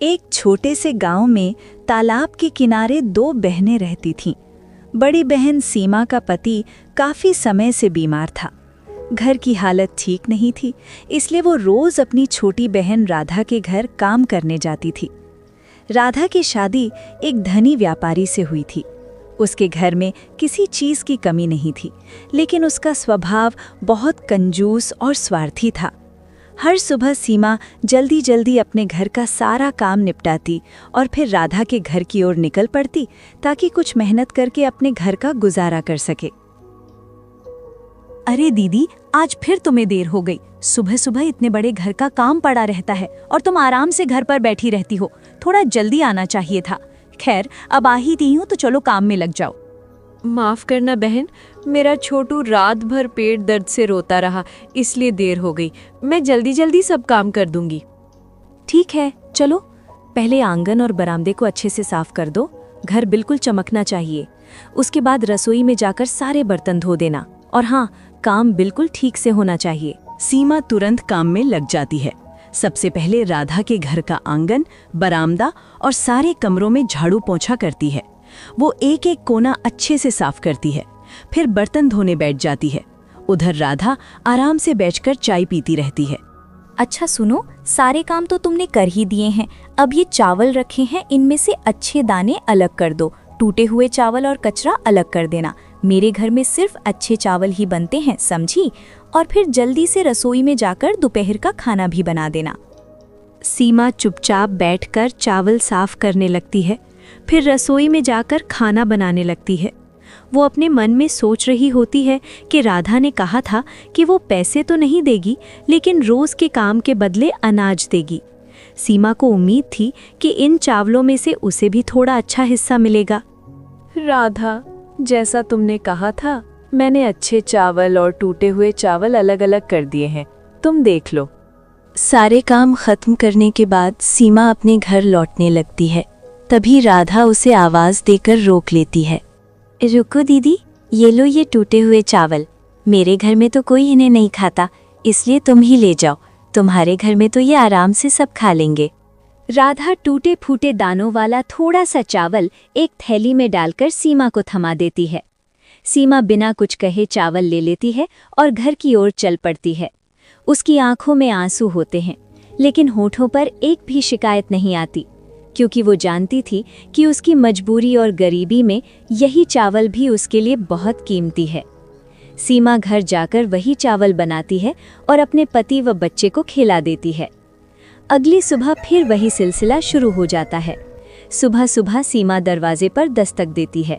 एक छोटे से गांव में तालाब के किनारे दो बहनें रहती थीं। बड़ी बहन सीमा का पति काफी समय से बीमार था। घर की हालत ठीक नहीं थी, इसलिए वो रोज अपनी छोटी बहन राधा के घर काम करने जाती थी। राधा की शादी एक धनी व्यापारी से हुई थी। उसके घर में किसी चीज की कमी नहीं थी, लेकिन उसका स्वभाव बहुत कंजूस और स्वार्थी था। हर सुबह सीमा जल्दी जल्दी अपने घर का सारा काम निपटाती और फिर राधा के घर की ओर निकल पड़ती ताकि कुछ मेहनत करके अपने घर का गुजारा कर सके। अरे दीदी, आज फिर तुम्हें देर हो गई। सुबह सुबह इतने बड़े घर का काम पड़ा रहता है और तुम आराम से घर पर बैठी रहती हो। थोड़ा जल्दी आना चाहिए था। खैर, अब आ ही दी हूँ तो चलो काम में लग जाओ। माफ करना बहन, मेरा छोटू रात भर पेट दर्द से रोता रहा, इसलिए देर हो गई। मैं जल्दी जल्दी सब काम कर दूंगी। ठीक है, चलो पहले आंगन और बरामदे को अच्छे से साफ कर दो। घर बिल्कुल चमकना चाहिए। उसके बाद रसोई में जाकर सारे बर्तन धो देना। और हाँ, काम बिल्कुल ठीक से होना चाहिए। सीमा तुरंत काम में लग जाती है। सबसे पहले राधा के घर का आंगन, बरामदा और सारे कमरों में झाड़ू पोंछा करती है। वो एक एक कोना अच्छे से साफ करती है। फिर बर्तन धोने बैठ जाती है। उधर राधा आराम से बैठकर चाय पीती रहती है। अच्छा सुनो, सारे काम तो तुमने कर ही दिए हैं। अब ये चावल रखे हैं, इनमें से अच्छे दाने अलग कर दो। टूटे हुए चावल और कचरा अलग कर देना। मेरे घर में सिर्फ अच्छे चावल ही बनते हैं, समझी? और फिर जल्दी से रसोई में जाकर दोपहर का खाना भी बना देना। सीमा चुपचाप बैठकर चावल साफ करने लगती है। फिर रसोई में जाकर खाना बनाने लगती है। वो अपने मन में सोच रही होती है कि राधा ने कहा था कि वो पैसे तो नहीं देगी, लेकिन रोज के काम के बदले अनाज देगी। सीमा को उम्मीद थी कि इन चावलों में से उसे भी थोड़ा अच्छा हिस्सा मिलेगा। राधा, जैसा तुमने कहा था, मैंने अच्छे चावल और टूटे हुए चावल अलग अलग कर दिए हैं। तुम देख लो। सारे काम खत्म करने के बाद सीमा अपने घर लौटने लगती है। तभी राधा उसे आवाज देकर रोक लेती है। रुको दीदी, ये लो ये टूटे हुए चावल। मेरे घर में तो कोई इन्हें नहीं खाता, इसलिए तुम ही ले जाओ। तुम्हारे घर में तो ये आराम से सब खा लेंगे। राधा टूटे फूटे दानों वाला थोड़ा सा चावल एक थैली में डालकर सीमा को थमा देती है। सीमा बिना कुछ कहे चावल ले लेती है और घर की ओर चल पड़ती है। उसकी आंखों में आंसू होते हैं, लेकिन होठों पर एक भी शिकायत नहीं आती, क्योंकि वो जानती थी कि उसकी मजबूरी और गरीबी में यही चावल भी उसके लिए बहुत कीमती है। सीमा घर जाकर वही चावल बनाती है और अपने पति व बच्चे को खिला देती है। अगली सुबह फिर वही सिलसिला शुरू हो जाता है। सुबह सुबह सीमा दरवाजे पर दस्तक देती है।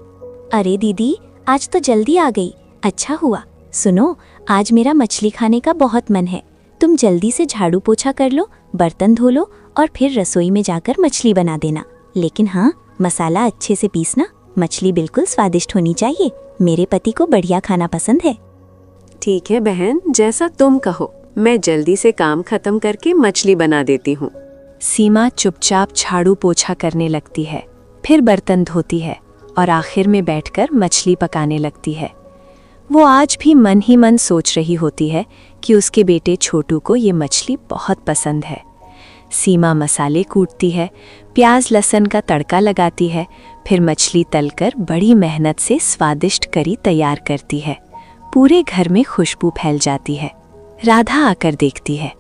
अरे दीदी, आज तो जल्दी आ गई। अच्छा हुआ। सुनो, आज मेरा मछली खाने का बहुत मन है। तुम जल्दी से झाड़ू पोछा कर लो, बर्तन धो लो और फिर रसोई में जाकर मछली बना देना। लेकिन हाँ, मसाला अच्छे से पीसना। मछली बिल्कुल स्वादिष्ट होनी चाहिए। मेरे पति को बढ़िया खाना पसंद है। ठीक है बहन, जैसा तुम कहो। मैं जल्दी से काम खत्म करके मछली बना देती हूँ। सीमा चुपचाप झाड़ू पोछा करने लगती है, फिर बर्तन धोती है और आखिर में बैठकर मछली पकाने लगती है। वो आज भी मन ही मन सोच रही होती है कि उसके बेटे छोटू को ये मछली बहुत पसंद है। सीमा मसाले कूटती है, प्याज लहसुन का तड़का लगाती है, फिर मछली तलकर बड़ी मेहनत से स्वादिष्ट करी तैयार करती है। पूरे घर में खुशबू फैल जाती है। राधा आकर देखती है।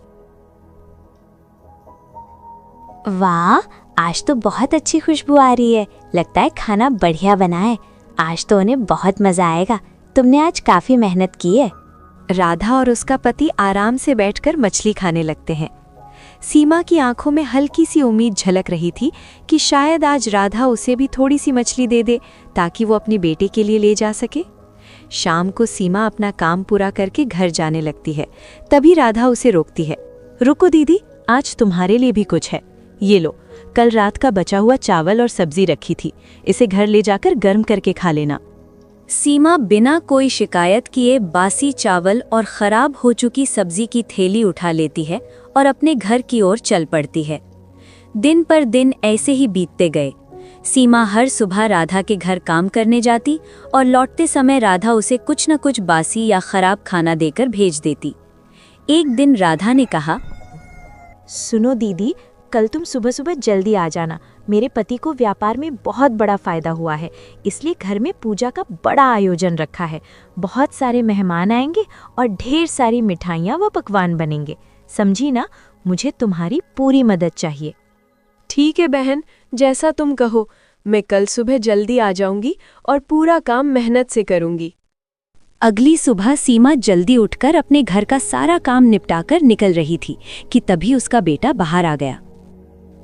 वाह, आज तो बहुत अच्छी खुशबू आ रही है। लगता है खाना बढ़िया बना है। आज तो उन्हें बहुत मजा आएगा। तुमने आज काफी मेहनत की है। राधा और उसका पति आराम से बैठकर मछली खाने लगते हैं। सीमा की आंखों में हल्की सी उम्मीद झलक रही थी कि शायद आज राधा उसे भी थोड़ी सी मछली दे दे ताकि वो अपने बेटे के लिए ले जा सके। शाम को सीमा अपना काम पूरा करके घर जाने लगती है। तभी राधा उसे रोकती है। रुको दीदी, आज तुम्हारे लिए भी कुछ है। ये लो, कल रात का बचा हुआ चावल और सब्जी रखी थी। इसे घर ले जाकर गर्म करके खा लेना। सीमा बिना कोई शिकायत किए बासी चावल और खराब हो चुकी सब्जी की थैली उठा लेती है और अपने घर की ओर चल पड़ती है। दिन पर दिन ऐसे ही बीतते गए। सीमा हर सुबह राधा के घर काम करने जाती और लौटते समय राधा उसे कुछ न कुछ बासी या खराब खाना देकर भेज देती। एक दिन राधा ने कहा, सुनो दीदी, कल तुम सुबह सुबह जल्दी आ जाना। मेरे पति को व्यापार में बहुत बड़ा फायदा हुआ है, इसलिए घर में पूजा का बड़ा आयोजन रखा है। बहुत सारे मेहमान आएंगे और ढेर सारी मिठाइयाँ व पकवान बनेंगे। समझी ना, मुझे तुम्हारी पूरी मदद चाहिए। ठीक है बहन, जैसा तुम कहो। मैं कल सुबह जल्दी आ जाऊंगी और पूरा काम मेहनत से करूंगी। अगली सुबह सीमा जल्दी उठकर अपने घर का सारा काम निपटाकर निकल रही थी कि तभी उसका बेटा बाहर आ गया।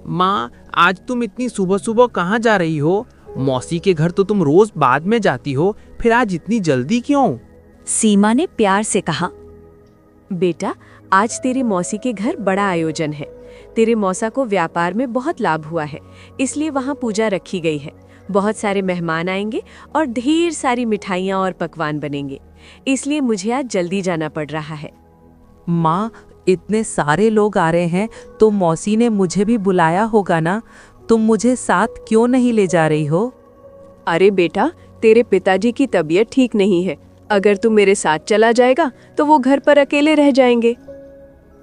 माँ, आज तुम इतनी सुबह सुबह कहाँ जा रही हो? मौसी के घर तो तुम रोज बाद में जाती हो, फिर आज इतनी जल्दी क्यों? सीमा ने प्यार से कहा। बेटा, आज तेरे मौसी के घर बड़ा आयोजन है। तेरे मौसा को व्यापार में बहुत लाभ हुआ है, इसलिए वहाँ पूजा रखी गई है। बहुत सारे मेहमान आएंगे और ढेर सारी मिठाइयाँ और पकवान बनेंगे, इसलिए मुझे आज जल्दी जाना पड़ रहा है। माँ, इतने सारे लोग आ रहे हैं तो मौसी ने मुझे भी बुलाया होगा ना? तुम मुझे साथ क्यों नहीं ले जा रही हो? अरे बेटा, तेरे पिताजी की तबीयत ठीक नहीं है। अगर तू मेरे साथ चला जाएगा तो वो घर पर अकेले रह जाएंगे।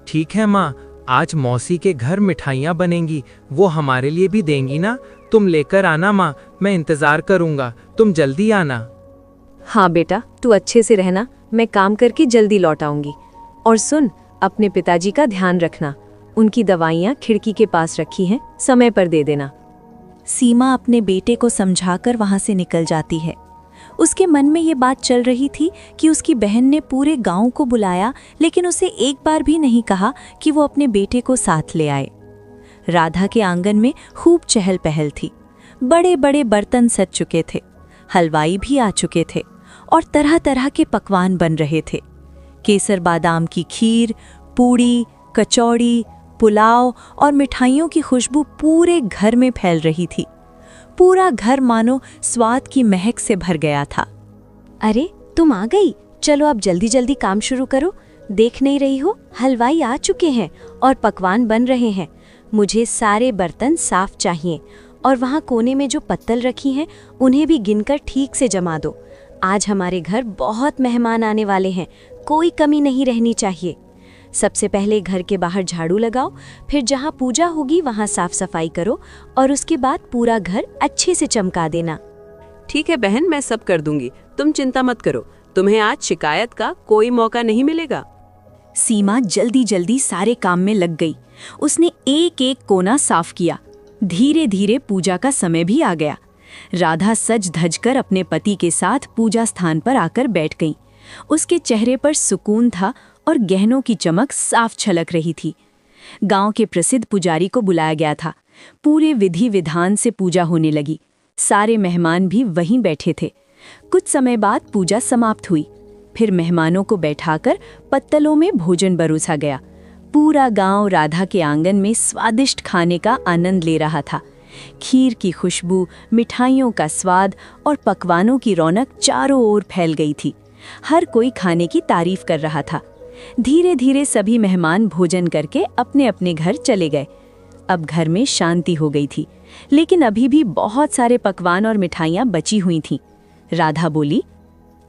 ठीक है माँ, आज मौसी के घर मिठाइयाँ बनेंगी, वो हमारे लिए भी देंगी ना? तुम लेकर आना माँ, मैं इंतजार करूँगा, तुम जल्दी आना। हाँ बेटा, तू अच्छे से रहना, मैं काम करके जल्दी लौट आऊंगी। और सुन, अपने पिताजी का ध्यान रखना। उनकी दवाइयाँ खिड़की के पास रखी हैं, समय पर दे देना। सीमा अपने बेटे को समझाकर वहां से निकल जाती है। उसके मन में ये बात चल रही थी कि उसकी बहन ने पूरे गांव को बुलाया, लेकिन उसे एक बार भी नहीं कहा कि वो अपने बेटे को साथ ले आए। राधा के आंगन में खूब चहल पहल थी। बड़े बड़े बर्तन सज चुके थे, हलवाई भी आ चुके थे और तरह तरह के पकवान बन रहे थे। केसर बादाम की खीर, पूड़ी, कचौड़ी, पुलाव और मिठाइयों की खुशबू पूरे घर में फैल रही थी। पूरा घर मानो स्वाद की महक से भर गया था। अरे, तुम आ गई? चलो अब जल्दी जल्दी काम शुरू करो। देख नहीं रही हो, हलवाई आ चुके हैं और पकवान बन रहे हैं। मुझे सारे बर्तन साफ चाहिए और वहाँ कोने में जो पत्तल रखी हैं उन्हें भी गिनकर ठीक से जमा दो। आज हमारे घर बहुत मेहमान आने वाले हैं, कोई कमी नहीं रहनी चाहिए। सबसे पहले घर के बाहर झाड़ू लगाओ, फिर जहाँ पूजा होगी वहाँ साफ सफाई करो और उसके बाद पूरा घर अच्छे से चमका देना। ठीक है बहन, मैं सब कर दूंगी, तुम चिंता मत करो। तुम्हें आज शिकायत का कोई मौका नहीं मिलेगा। सीमा जल्दी जल्दी सारे काम में लग गई। उसने एक एक कोना साफ किया। धीरे धीरे पूजा का समय भी आ गया। राधा सज धज कर अपने पति के साथ पूजा स्थान पर आकर बैठ गई। उसके चेहरे पर सुकून था और गहनों की चमक साफ छलक रही थी। गांव के प्रसिद्ध पुजारी को बुलाया गया था। पूरे विधि विधान से पूजा होने लगी। सारे मेहमान भी वहीं बैठे थे। कुछ समय बाद पूजा समाप्त हुई। फिर मेहमानों को बैठाकर पत्तलों में भोजन परोसा गया। पूरा गांव राधा के आंगन में स्वादिष्ट खाने का आनंद ले रहा था। खीर की खुशबू, मिठाइयों का स्वाद और पकवानों की रौनक चारों ओर फैल गई थी। हर कोई खाने की तारीफ कर रहा था। धीरे धीरे सभी मेहमान भोजन करके अपने अपने घर चले गए। अब घर में शांति हो गई थी, लेकिन अभी भी बहुत सारे पकवान और मिठाइयाँ बची हुई थीं। राधा बोली,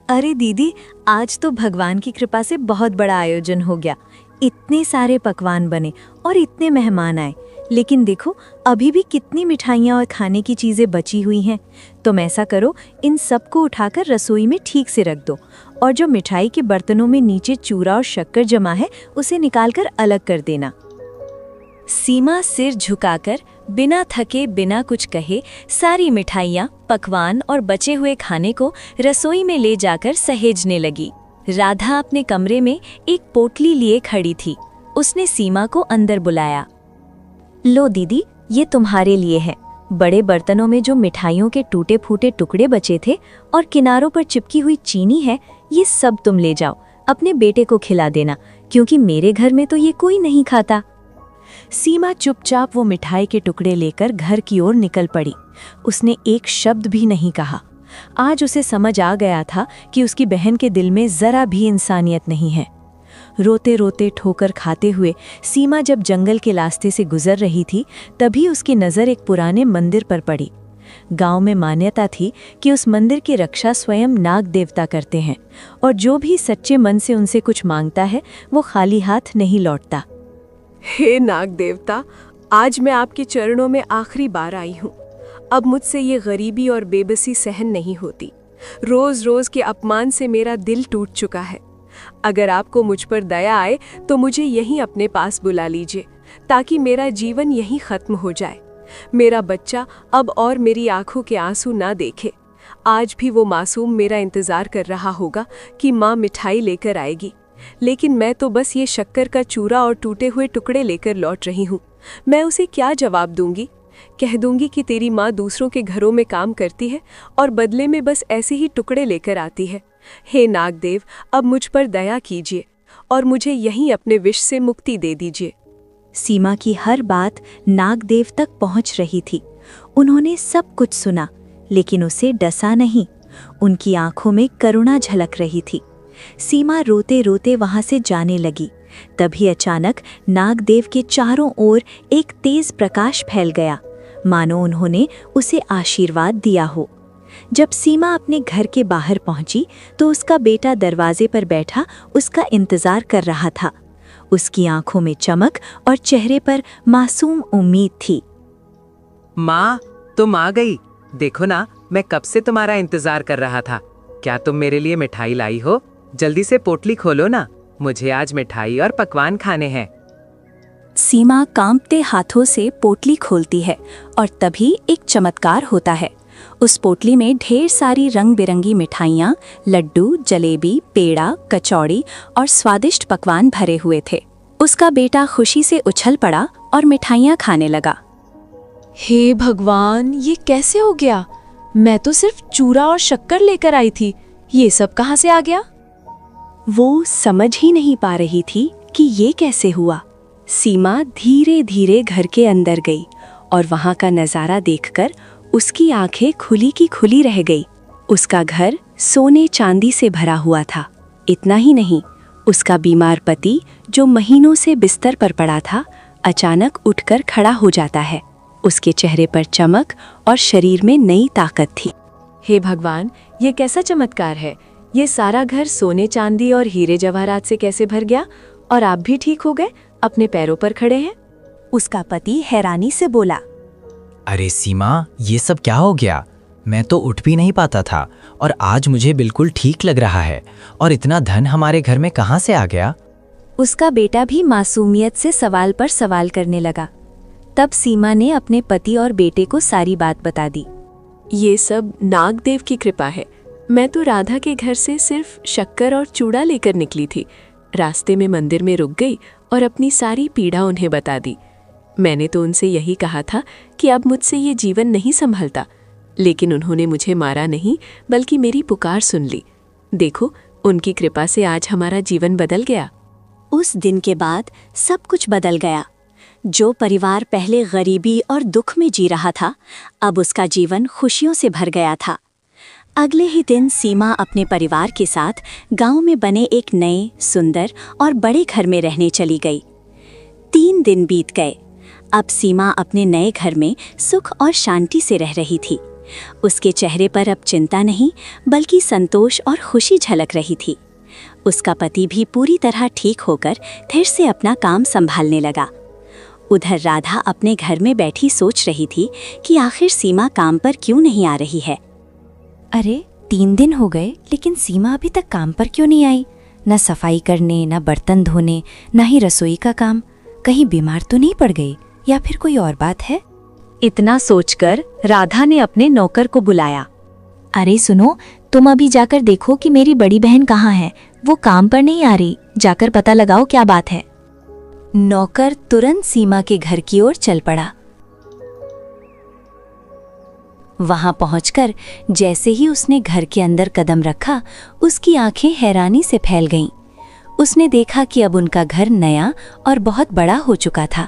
अरे दीदी, आज तो भगवान की कृपा से बहुत बड़ा आयोजन हो गया। इतने सारे पकवान बने और इतने मेहमान आए, लेकिन देखो अभी भी कितनी मिठाइयाँ और खाने की चीज़ें बची हुई हैं। तुम ऐसा करो, इन सबको उठाकर रसोई में ठीक से रख दो और जो मिठाई के बर्तनों में नीचे चूरा और शक्कर जमा है उसे निकालकर अलग कर देना। सीमा सिर झुकाकर बिना थके बिना कुछ कहे सारी मिठाइयाँ, पकवान और बचे हुए खाने को रसोई में ले जाकर सहेजने लगी। राधा अपने कमरे में एक पोटली लिए खड़ी थी। उसने सीमा को अंदर बुलाया। लो दीदी, ये तुम्हारे लिए है। बड़े बर्तनों में जो मिठाइयों के टूटे फूटे टुकड़े बचे थे और किनारों पर चिपकी हुई चीनी है, ये सब तुम ले जाओ, अपने बेटे को खिला देना, क्योंकि मेरे घर में तो ये कोई नहीं खाता। सीमा चुपचाप वो मिठाई के टुकड़े लेकर घर की ओर निकल पड़ी। उसने एक शब्द भी नहीं कहा। आज उसे समझ आ गया था कि उसकी बहन के दिल में जरा भी इंसानियत नहीं है। रोते रोते ठोकर खाते हुए सीमा जब जंगल के रास्ते से गुजर रही थी, तभी उसकी नज़र एक पुराने मंदिर पर पड़ी। गांव में मान्यता थी कि उस मंदिर की रक्षा स्वयं नाग देवता करते हैं और जो भी सच्चे मन से उनसे कुछ मांगता है वो खाली हाथ नहीं लौटता। हे नाग देवता, आज मैं आपके चरणों में आखिरी बार आई हूँ। अब मुझसे ये गरीबी और बेबसी सहन नहीं होती। रोज रोज के अपमान से मेरा दिल टूट चुका है। अगर आपको मुझ पर दया आए तो मुझे यहीं अपने पास बुला लीजिए, ताकि मेरा जीवन यहीं खत्म हो जाए। मेरा बच्चा अब और मेरी आंखों के आंसू ना देखे। आज भी वो मासूम मेरा इंतजार कर रहा होगा कि माँ मिठाई लेकर आएगी, लेकिन मैं तो बस ये शक्कर का चूरा और टूटे हुए टुकड़े लेकर लौट रही हूँ। मैं उसे क्या जवाब दूंगी? कह दूंगी कि तेरी माँ दूसरों के घरों में काम करती है और बदले में बस ऐसे ही टुकड़े लेकर आती है। हे नागदेव, अब मुझ पर दया कीजिए और मुझे यहीं अपने विष से मुक्ति दे दीजिए। सीमा की हर बात नागदेव तक पहुंच रही थी। उन्होंने सब कुछ सुना, लेकिन उसे डसा नहीं। उनकी आंखों में करुणा झलक रही थी। सीमा रोते रोते वहां से जाने लगी। तभी अचानक नागदेव के चारों ओर एक तेज प्रकाश फैल गया, मानो उन्होंने उसे आशीर्वाद दिया हो। जब सीमा अपने घर के बाहर पहुंची तो उसका बेटा दरवाजे पर बैठा उसका इंतजार कर रहा था। उसकी आंखों में चमक और चेहरे पर मासूम उम्मीद थी। माँ, तुम आ गई। देखो ना, मैं कब से तुम्हारा इंतजार कर रहा था। क्या तुम मेरे लिए मिठाई लाई हो? जल्दी से पोटली खोलो ना, मुझे आज मिठाई और पकवान खाने हैं। सीमा कांपते हाथों से पोटली खोलती है और तभी एक चमत्कार होता है। उस पोटली में ढेर सारी रंग बिरंगी मिठाइयाँ, लड्डू, जलेबी, पेड़ा, कचौड़ी और स्वादिष्ट पकवान भरे हुए थे। उसका बेटा खुशी से उछल पड़ा और मिठाइयाँ खाने लगा। हे भगवान, ये कैसे हो गया? मैं तो सिर्फ चूरा और शक्कर लेकर आई थी, ये सब कहाँ से आ गया? वो समझ ही नहीं पा रही थी कि ये कैसे हुआ। सीमा धीरे धीरे घर के अंदर गई और वहां का नजारा देखकर उसकी आंखें खुली की खुली रह गई। उसका घर सोने चांदी से भरा हुआ था। इतना ही नहीं, उसका बीमार पति जो महीनों से बिस्तर पर पड़ा था, अचानक उठकर खड़ा हो जाता है। उसके चेहरे पर चमक और शरीर में नई ताकत थी। हे भगवान, ये कैसा चमत्कार है? ये सारा घर सोने चांदी और हीरे जवाहरात से कैसे भर गया? और आप भी ठीक हो गए, अपने पैरों पर खड़े हैं? उसका पति हैरानी से बोला, अरे सीमा, ये सब क्या हो गया? मैं तो उठ भी नहीं पाता था और आज मुझे बिल्कुल ठीक लग रहा है। और इतना धन हमारे घर में कहाँ से आ गया? उसका बेटा भी मासूमियत से सवाल पर सवाल करने लगा। तब सीमा ने अपने पति और बेटे को सारी बात बता दी। ये सब नागदेव की कृपा है। मैं तो राधा के घर से सिर्फ शक्कर और चूड़ा लेकर निकली थी। रास्ते में मंदिर में रुक गई और अपनी सारी पीड़ा उन्हें बता दी। मैंने तो उनसे यही कहा था कि अब मुझसे ये जीवन नहीं संभलता, लेकिन उन्होंने मुझे मारा नहीं, बल्कि मेरी पुकार सुन ली। देखो, उनकी कृपा से आज हमारा जीवन बदल गया। उस दिन के बाद सब कुछ बदल गया। जो परिवार पहले गरीबी और दुख में जी रहा था, अब उसका जीवन खुशियों से भर गया था। अगले ही दिन सीमा अपने परिवार के साथ गांव में बने एक नए, सुंदर और बड़े घर में रहने चली गई। 3 दिन बीत गए। अब सीमा अपने नए घर में सुख और शांति से रह रही थी। उसके चेहरे पर अब चिंता नहीं, बल्कि संतोष और खुशी झलक रही थी। उसका पति भी पूरी तरह ठीक होकर फिर से अपना काम संभालने लगा। उधर राधा अपने घर में बैठी सोच रही थी कि आखिर सीमा काम पर क्यों नहीं आ रही है। अरे 3 दिन हो गए, लेकिन सीमा अभी तक काम पर क्यों नहीं आई? न सफाई करने, न बर्तन धोने, न ही रसोई का काम। कहीं बीमार तो नहीं पड़ गई, या फिर कोई और बात है? इतना सोचकर राधा ने अपने नौकर को बुलाया। अरे सुनो, तुम अभी जाकर देखो कि मेरी बड़ी बहन कहाँ है। वो काम पर नहीं आ रही, जाकर पता लगाओ क्या बात है। नौकर तुरंत सीमा के घर की ओर चल पड़ा। वहां पहुंचकर जैसे ही उसने घर के अंदर कदम रखा, उसकी आंखें हैरानी से फैल गईं। उसने देखा कि अब उनका घर नया और बहुत बड़ा हो चुका था।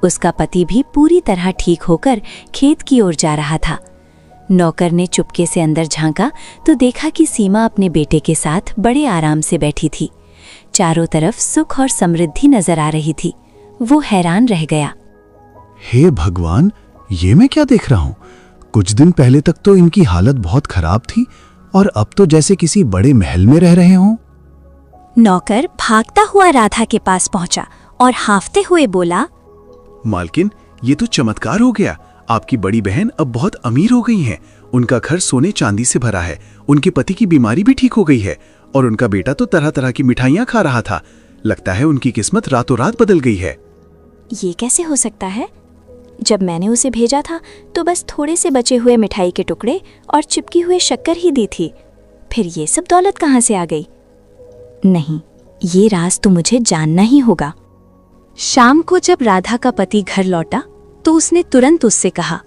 उसका पति भी पूरी तरह ठीक होकर खेत की ओर जा रहा था। नौकर ने चुपके से अंदर झांका तो देखा कि सीमा अपने बेटे के साथ बड़े आराम से बैठी थी। चारों तरफ सुख और समृद्धि नजर आ रही थी। वो हैरान रह गया। हे भगवान, ये मैं क्या देख रहा हूँ? कुछ दिन पहले तक तो इनकी हालत बहुत खराब थी और अब तो जैसे किसी बड़े महल में रह रहे हों। नौकर भागता हुआ राधा के पास पहुंचा और हांफते हुए बोला, मालकिन, ये तो चमत्कार हो गया। आपकी बड़ी बहन अब बहुत अमीर हो गई हैं। उनका घर सोने चांदी से भरा है। उनके पति की बीमारी भी ठीक हो गई है और उनका बेटा तो तरह तरह की मिठाइयाँ खा रहा था। लगता है उनकी किस्मत रातों रात बदल गई है। ये कैसे हो सकता है? जब मैंने उसे भेजा था तो बस थोड़े से बचे हुए मिठाई के टुकड़े और चिपकी हुए शक्कर ही दी थी। फिर ये सब दौलत कहाँ से आ गई? नहीं, ये राज तो मुझे जानना ही होगा। शाम को जब राधा का पति घर लौटा तो उसने तुरंत उससे कहा,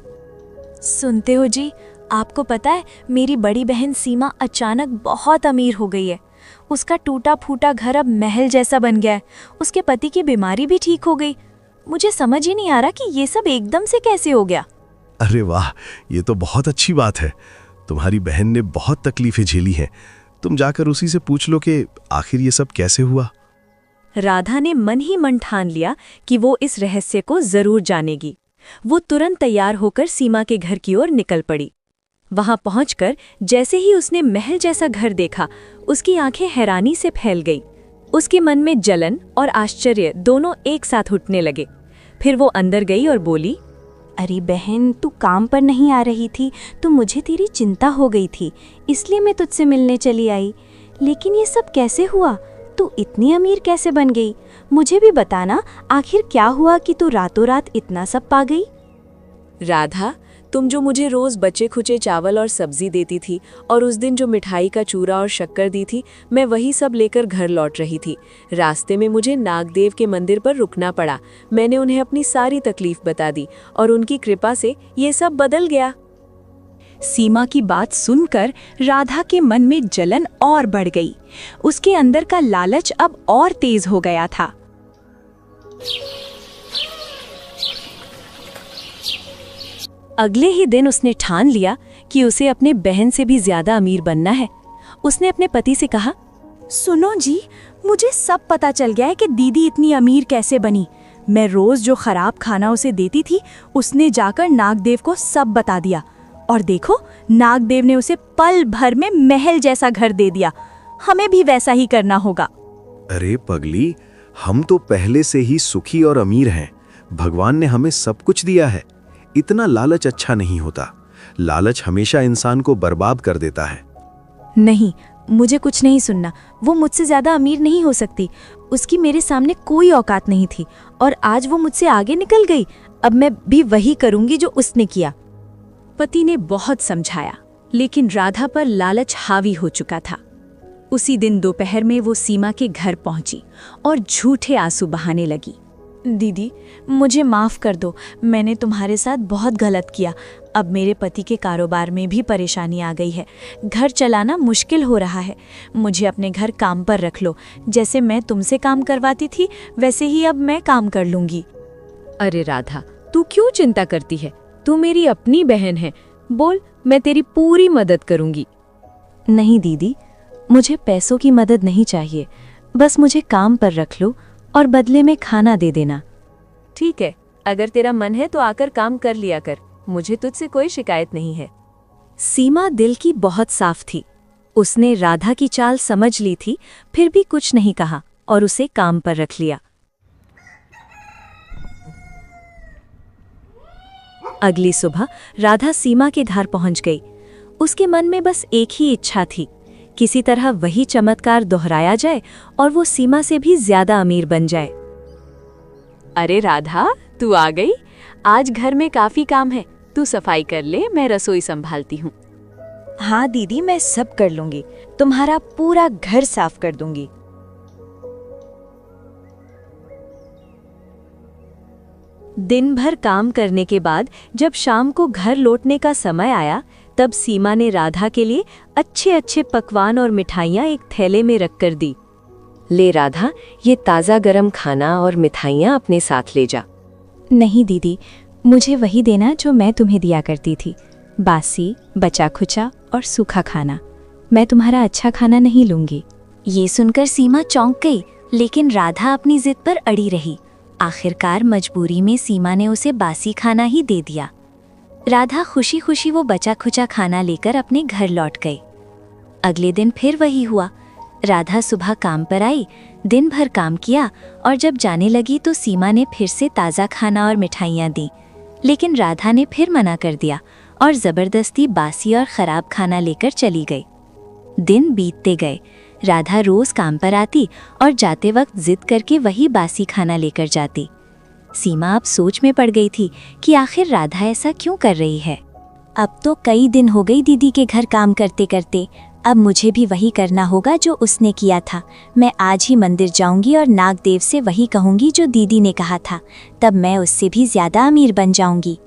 सुनते हो जी, आपको पता है मेरी बड़ी बहन सीमा अचानक बहुत अमीर हो गई है। उसका टूटा फूटा घर अब महल जैसा बन गया है। उसके पति की बीमारी भी ठीक हो गई। मुझे समझ ही नहीं आ रहा कि ये सब एकदम से कैसे हो गया। अरे वाह, ये तो बहुत अच्छी बात है। तुम्हारी बहन ने बहुत तकलीफें झेली हैं। तुम जाकर उसी से पूछ लो कि आखिर ये सब कैसे हुआ। राधा ने मन ही मन ठान लिया कि वो इस रहस्य को जरूर जानेगी। वो तुरंत तैयार होकर सीमा के घर की ओर निकल पड़ी। वहां पहुंचकर जैसे ही उसने महल जैसा घर देखा, उसकी आंखें हैरानी से फैल गई। उसके मन में जलन और आश्चर्य दोनों एक साथ उठने लगे। फिर वो अंदर गई और बोली, अरे बहन, तू काम पर नहीं आ रही थी तो मुझे तेरी चिंता हो गई थी, इसलिए मैं तुझसे मिलने चली आई। लेकिन ये सब कैसे हुआ? तू इतनी अमीर कैसे बन गई? मुझे भी बताना, आखिर क्या हुआ कि तू रातों रात इतना सब पा गई? राधा, तुम जो मुझे रोज बचे खुचे चावल और सब्जी देती थी और उस दिन जो मिठाई का चूरा और शक्कर दी थी, मैं वही सब लेकर घर लौट रही थी। रास्ते में मुझे नागदेव के मंदिर पर रुकना पड़ा। मैंने उन्हें अपनी सारी तकलीफ बता दी और उनकी कृपा से ये सब बदल गया। सीमा की बात सुनकर राधा के मन में जलन और बढ़ गई। उसके अंदर का लालच अब और तेज हो गया था। अगले ही दिन उसने ठान लिया कि उसे अपने बहन से भी ज्यादा अमीर बनना है। उसने अपने पति से कहा, सुनो जी, मुझे सब पता चल गया है कि दीदी इतनी अमीर कैसे बनी। मैं रोज जो खराब खाना उसे देती थी, उसने जाकर नागदेव को सब बता दिया। और देखो, नागदेव ने उसे पल भर में महल जैसा घर दे दिया। हमें भी वैसा ही करना होगा। अरे पगली, हम तो पहले से ही सुखी और अमीर हैं। भगवान ने हमें सब कुछ दिया है। इतना लालच अच्छा नहीं होता। लालच हमेशा इंसान को बर्बाद कर देता है। नहीं, मुझे कुछ नहीं सुनना। वो मुझसे ज्यादा अमीर नहीं हो सकती। उसकी मेरे सामने कोई औकात नहीं थी और आज वो मुझसे आगे निकल गई। अब मैं भी वही करूंगी जो उसने किया। पति ने बहुत समझाया, लेकिन राधा पर लालच हावी हो चुका था। उसी दिन दोपहर में वो सीमा के घर पहुंची और झूठे आंसू बहाने लगी। दीदी, मुझे माफ़ कर दो। मैंने तुम्हारे साथ बहुत गलत किया। अब मेरे पति के कारोबार में भी परेशानी आ गई है। घर चलाना मुश्किल हो रहा है। मुझे अपने घर काम पर रख लो। जैसे मैं तुमसे काम करवाती थी, वैसे ही अब मैं काम कर लूँगी। अरे राधा, तू क्यों चिंता करती है? तू मेरी अपनी बहन है। बोल, मैं तेरी पूरी मदद करूँगी। नहीं दीदी, मुझे पैसों की मदद नहीं चाहिए। बस मुझे काम पर रख लो और बदले में खाना दे देना। ठीक है, अगर तेरा मन है तो आकर काम कर लिया कर। मुझे तुझसे कोई शिकायत नहीं है। सीमा दिल की बहुत साफ थी। उसने राधा की चाल समझ ली थी, फिर भी कुछ नहीं कहा और उसे काम पर रख लिया। अगली सुबह राधा सीमा के घर पहुंच गई। उसके मन में बस एक ही इच्छा थी, किसी तरह वही चमत्कार दोहराया जाए और वो सीमा से भी ज्यादा अमीर बन जाए। अरे राधा, तू आ गई। आज घर में काफी काम है। तू सफाई कर ले, मैं रसोई संभालती हूँ। हाँ दीदी, मैं सब कर लूंगी। तुम्हारा पूरा घर साफ कर दूंगी। दिन भर काम करने के बाद जब शाम को घर लौटने का समय आया, तब सीमा ने राधा के लिए अच्छे अच्छे पकवान और मिठाइयाँ एक थैले में रखकर दी। ले राधा, ये ताज़ा गरम खाना और मिठाइयाँ अपने साथ ले जा। नहीं दीदी, मुझे वही देना जो मैं तुम्हें दिया करती थी। बासी, बचा खुचा और सूखा खाना। मैं तुम्हारा अच्छा खाना नहीं लूंगी। ये सुनकर सीमा चौंक गई, लेकिन राधा अपनी जिद पर अड़ी रही। आखिरकार मजबूरी में सीमा ने उसे बासी खाना ही दे दिया। राधा खुशी खुशी वो बचा खुचा खाना लेकर अपने घर लौट गई। अगले दिन फिर वही हुआ। राधा सुबह काम पर आई, दिन भर काम किया और जब जाने लगी तो सीमा ने फिर से ताज़ा खाना और मिठाइयाँ दी। लेकिन राधा ने फिर मना कर दिया और जबरदस्ती बासी और खराब खाना लेकर चली गई। दिन बीतते गए। राधा रोज काम पर आती और जाते वक्त जिद करके वही बासी खाना लेकर जाती। सीमा अब सोच में पड़ गई थी कि आखिर राधा ऐसा क्यों कर रही है। अब तो कई दिन हो गई दीदी के घर काम करते करते, अब मुझे भी वही करना होगा जो उसने किया था। मैं आज ही मंदिर जाऊंगी और नागदेव से वही कहूंगी जो दीदी ने कहा था, तब मैं उससे भी ज्यादा अमीर बन जाऊंगी।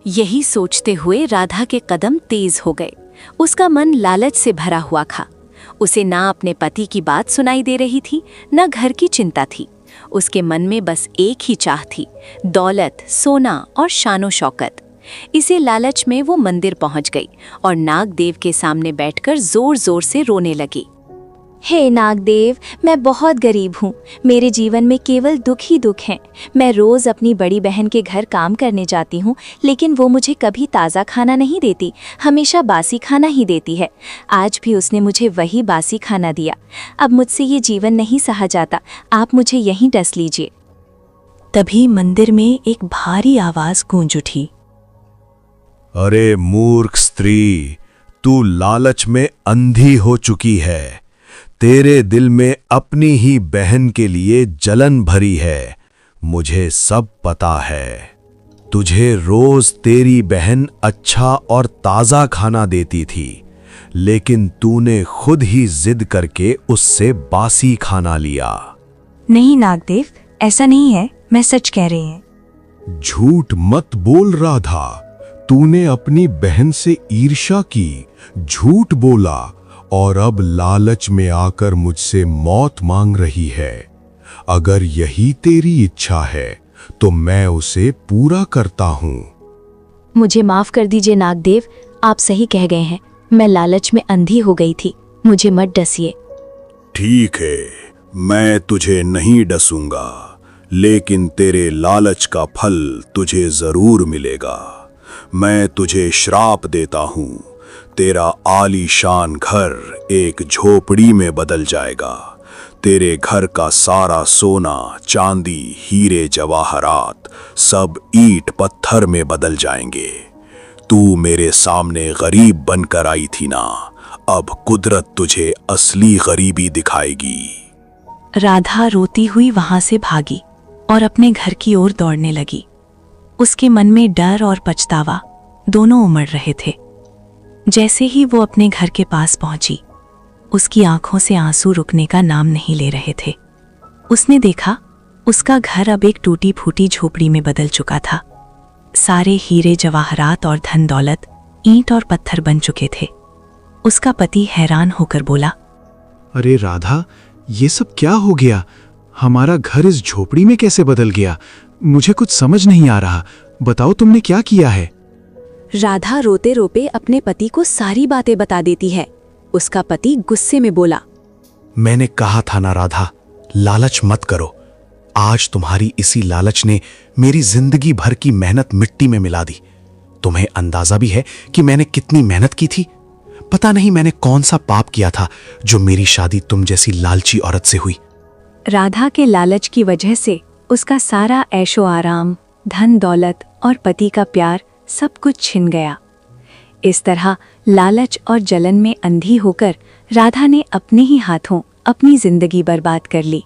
यही सोचते हुए राधा के कदम तेज हो गए। उसका मन लालच से भरा हुआ था। उसे ना अपने पति की बात सुनाई दे रही थी, न घर की चिंता थी। उसके मन में बस एक ही चाह थी, दौलत, सोना और शानो शौकत। इसे लालच में वो मंदिर पहुंच गई और नागदेव के सामने बैठकर जोर जोर से रोने लगी। हे नागदेव, मैं बहुत गरीब हूँ। मेरे जीवन में केवल दुख ही दुख हैं। मैं रोज अपनी बड़ी बहन के घर काम करने जाती हूँ, लेकिन वो मुझे कभी ताज़ा खाना नहीं देती, हमेशा बासी खाना ही देती है। आज भी उसने मुझे वही बासी खाना दिया। अब मुझसे ये जीवन नहीं सहा जाता, आप मुझे यहीं डस लीजिए। तभी मंदिर में एक भारी आवाज गूंज उठी। अरे मूर्ख स्त्री, तू लालच में अंधी हो चुकी है। तेरे दिल में अपनी ही बहन के लिए जलन भरी है। मुझे सब पता है। तुझे रोज तेरी बहन अच्छा और ताज़ा खाना देती थी, लेकिन तूने खुद ही जिद करके उससे बासी खाना लिया। नहीं नागदेव, ऐसा नहीं है, मैं सच कह रही हूँ। झूठ मत बोल राधा। तूने अपनी बहन से ईर्ष्या की, झूठ बोला और अब लालच में आकर मुझसे मौत मांग रही है। अगर यही तेरी इच्छा है तो मैं उसे पूरा करता हूँ। मुझे माफ कर दीजिए नागदेव, आप सही कह गए हैं। मैं लालच में अंधी हो गई थी, मुझे मत डसिए। ठीक है, मैं तुझे नहीं डसूंगा, लेकिन तेरे लालच का फल तुझे जरूर मिलेगा। मैं तुझे श्राप देता हूँ। तेरा आलीशान घर एक झोपड़ी में बदल जाएगा। तेरे घर का सारा सोना, चांदी, हीरे जवाहरात सब ईंट पत्थर में बदल जाएंगे। तू मेरे सामने गरीब बनकर आई थी ना, अब कुदरत तुझे असली गरीबी दिखाएगी। राधा रोती हुई वहां से भागी और अपने घर की ओर दौड़ने लगी। उसके मन में डर और पछतावा दोनों उमड़ रहे थे। जैसे ही वो अपने घर के पास पहुंची, उसकी आंखों से आंसू रुकने का नाम नहीं ले रहे थे। उसने देखा उसका घर अब एक टूटी फूटी झोपड़ी में बदल चुका था। सारे हीरे जवाहरात और धन दौलत ईंट और पत्थर बन चुके थे। उसका पति हैरान होकर बोला, अरे राधा, ये सब क्या हो गया? हमारा घर इस झोपड़ी में कैसे बदल गया? मुझे कुछ समझ नहीं आ रहा। बताओ, तुमने क्या किया है? राधा रोते रोते अपने पति को सारी बातें बता देती है। उसका पति गुस्से में बोला, मैंने कहा था ना राधा, लालच मत करो। आज तुम्हारी इसी लालच ने मेरी जिंदगी भर की मेहनत मिट्टी में मिला दी। तुम्हें अंदाजा भी है कि मैंने कितनी मेहनत की थी? पता नहीं मैंने कौन सा पाप किया था जो मेरी शादी तुम जैसी लालची औरत से हुई। राधा के लालच की वजह से उसका सारा ऐशो आराम, धन दौलत और पति का प्यार सब कुछ छिन गया। इस तरह लालच और जलन में अंधी होकर राधा ने अपने ही हाथों अपनी जिंदगी बर्बाद कर ली।